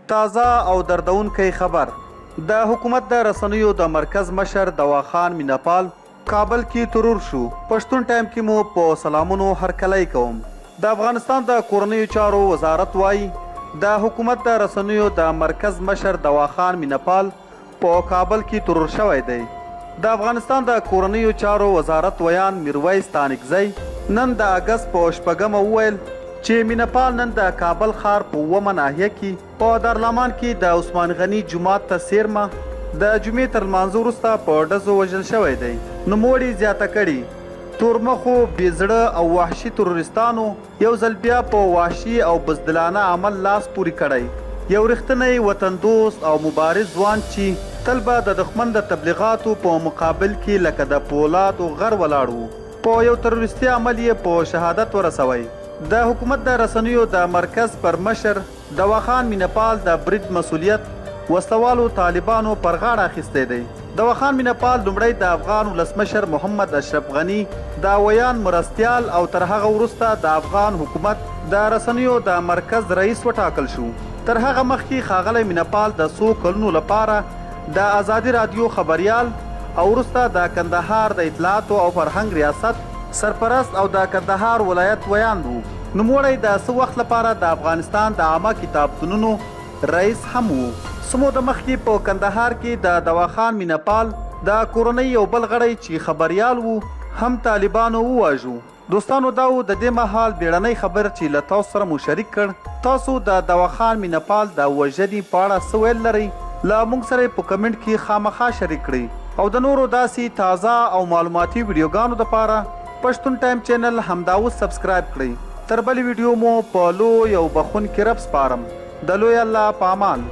تازه او دردونکی خبر د حکومت د رسنیو د مرکز مشر دواخان مینپال کابل کې ترور شو. پښتون ټایم کې مو په سلامونو هرکلی کوم. د افغانستان د کورنیو چارو وزارت وایي د حکومت د رسنیو د مرکز مشر دواخان مینپال په کابل کې ترور شوی دی. د افغانستان د کورنیو چارو وزارت ویان میرویس تانکزی نن د اګست په 8 وویل چې مینپال نن د کابل ښار په 9 ناحیه کې په دارالمان کې د عثمان غني جومات ته څیرمه د جمعې تر لمانځه وروسته په ډزو وژل شوی دی. نوموړي زیاته کړي تورمخو بېزړه او وحشي تروریستانو یو ځل بیا په وحشي او بزدلانه عمل لاس پورې کړی. یو رښتینی وطن دوست او مبارز ځوان چې تل به د دښمن د تبلیغاتو په مقابل کې لکه د پولادو غر ولاړ و، په یو تروریستي عمل یې په شهادت ورسوی. د حکومت د رسنیو د مرکز پر مشر دواخان مینپال د برید مسؤلیت وسلوالو طالبانو پر غاړه اخیستی دی. دواخان مینپال لومړی د افغان ولسمشر محمد اشرف غني د ویان مرستیال او تر هغه وروسته د افغان حکومت د رسنیو د مرکز رئیس وټاکل شو. تر هغه مخکې ښاغلی مینپال د څو کلونو لپاره د ازادي رادیو خبریال او وروسته د کندهار د اطلاعاتو او فرهنګ ریاست سرپرست او د کندهار ولایت ویاند و. نوموړی د څه وخت لپاره د افغانستان د عامه کتابتونونو رئیس هم و. څه موده مخکې په کندهار کې د دواخان مینپال د کورنۍ یو بل غړی چې خبریال و هم طالبانو وواژو. دوستانو دا و د دې مهال بیړنۍ خبر چې له تاسو سره مو شریک کړ. تاسو د دواخان مینپال د وژنې په اړه څه ویل لرئ؟ له موږ سره په کمنټ کې خامخا شریک کړئ او د نورو داسې تازه او معلوماتي ویډیوګانو دپاره پښتون ټایم چینل همدا اوس سبسکرایب کړئ. تر بلې ویډیو مو په لوی او بخونکي رب سپارم. د لوی الله په امان.